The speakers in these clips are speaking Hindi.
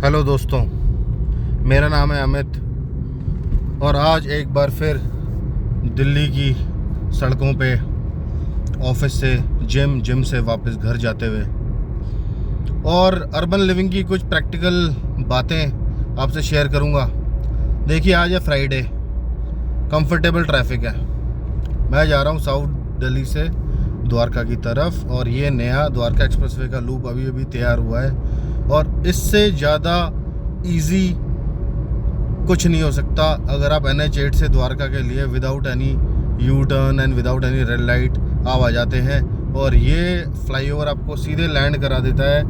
हेलो दोस्तों, मेरा नाम है अमित और आज एक बार फिर दिल्ली की सड़कों पे ऑफिस से जिम से वापस घर जाते हुए और अर्बन लिविंग की कुछ प्रैक्टिकल बातें आपसे शेयर करूंगा। देखिए, आज है फ्राइडे, कंफर्टेबल ट्रैफिक है। मैं जा रहा हूं साउथ दिल्ली से द्वारका की तरफ और ये नया द्वारका एक्सप्रेसवे का लूप अभी अभी तैयार हुआ है और इससे ज़्यादा इजी कुछ नहीं हो सकता अगर आप NH8 से द्वारका के लिए without any U turn and without any red light आप आ जाते हैं। और ये फ्लाईओवर आपको सीधे लैंड करा देता है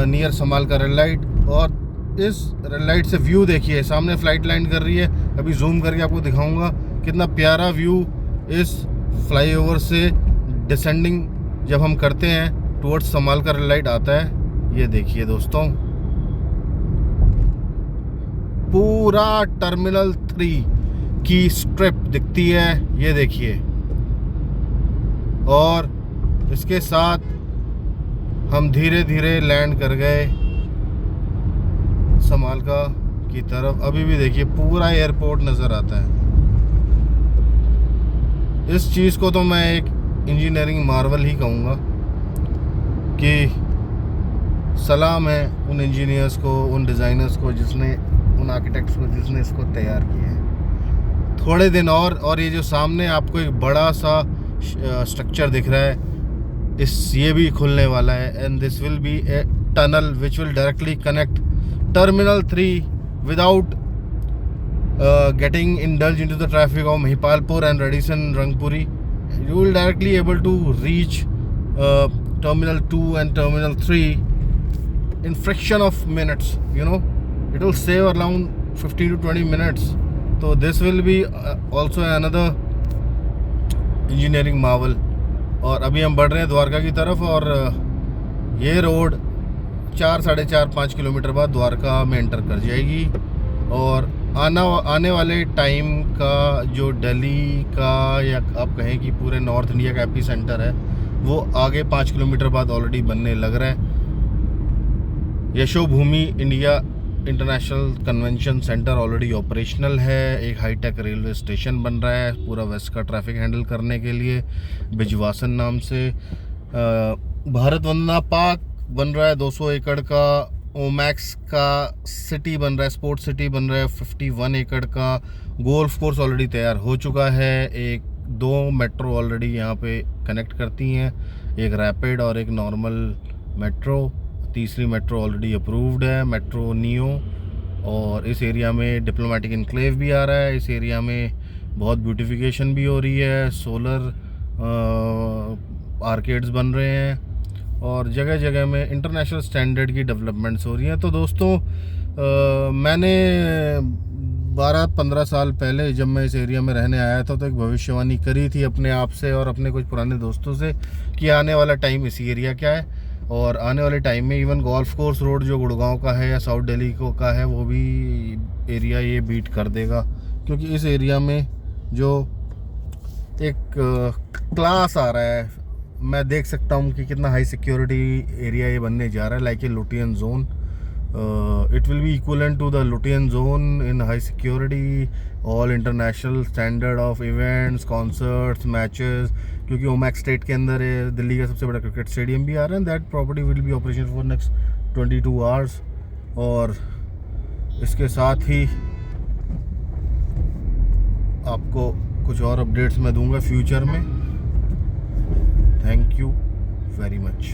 नियर समाल का रेड लाइट। और इस रेड लाइट से व्यू देखिए, सामने फ़्लाइट लैंड कर रही है। अभी जूम करके आपको दिखाऊंगा कितना प्यारा व्यू इस फ्लाईओवर से डिसेंडिंग जब हम करते हैं टुवर्ड्स समाल का रेड लाइट आता है। ये देखिए दोस्तों, पूरा टर्मिनल 3 की स्ट्रिप दिखती है, ये देखिए। और इसके साथ हम धीरे धीरे लैंड कर गए समाल का की तरफ। अभी भी देखिए पूरा एयरपोर्ट नज़र आता है। इस चीज़ को तो मैं एक इंजीनियरिंग मार्वल ही कहूँगा कि सलाम है उन इंजीनियर्स को, उन डिज़ाइनर्स को, उन आर्किटेक्ट्स को जिसने इसको तैयार किया है। थोड़े दिन और ये जो सामने आपको एक बड़ा सा स्ट्रक्चर दिख रहा है, ये भी खुलने वाला है। And this will be a tunnel which will directly connect terminal 3 without getting indulged into the traffic of Mahipalpur and Radisson Rangpuri. You will directly able to reach Terminal 2 and Terminal 3 in fraction of minutes. It will save around 15 to 20 minutes. So this will be also another engineering marvel. और अभी हम बढ़ रहे हैं द्वारका की तरफ और ये रोड 4-4.5 किलोमीटर बाद द्वारका में एंटर कर जाएगी। और आने वाले टाइम का जो दिल्ली का या आप कहें कि पूरे नॉर्थ इंडिया का एपी सेंटर है, वो आगे 5 किलोमीटर बाद ऑलरेडी बनने लग रहा है। Yashobhoomi India international convention centre already operational है। एक हाईटेक रेलवे स्टेशन बन रहा है पूरा वेस्ट का ट्रैफिक हैंडल करने के लिए, बिजवासन नाम से। भारत वंदना पार्क बन रहा है 200 एकड़ का। ओमैक्स का सिटी बन रहा है, स्पोर्ट्स सिटी बन रहा है 51 एकड़ का। गोल्फ कोर्स ऑलरेडी तैयार हो चुका है। 2 मेट्रो ऑलरेडी यहाँ पे कनेक्ट करती हैं, एक रैपिड और एक नॉर्मल मेट्रो। तीसरी मेट्रो ऑलरेडी अप्रूव्ड है, मेट्रो नियो। और इस एरिया में डिप्लोमेटिक इनक्लेव भी आ रहा है। इस एरिया में बहुत ब्यूटिफिकेशन भी हो रही है, सोलर आर्केड्स बन रहे हैं और जगह जगह में इंटरनेशनल स्टैंडर्ड की डेवलपमेंट्स हो रही हैं। तो दोस्तों, मैंने 12-15 साल पहले जब मैं इस एरिया में रहने आया था तो एक भविष्यवाणी करी थी अपने आप से और अपने कुछ पुराने दोस्तों से कि आने वाला टाइम इसी एरिया का है। और आने वाले टाइम में इवन गोल्फ कोर्स रोड जो गुड़गांव का है या साउथ दिल्ली को का है, वो भी एरिया ये बीट कर देगा। क्योंकि इस एरिया में जो एक क्लास आ रहा है, मैं देख सकता हूँ कि कितना हाई सिक्योरिटी एरिया ये बनने जा रहा है, like a Lutyens zone. It will be equivalent to the Lutyens zone in high security, all international standard of events, concerts, matches. क्योंकि ओमैक्स स्टेट के अंदर दिल्ली का सबसे बड़ा क्रिकेट स्टेडियम भी आ रहा है। That property will be operation for next 22 hours. और इसके साथ ही आपको कुछ और अपडेट्स मैं दूंगा फ्यूचर में। Thank you very much.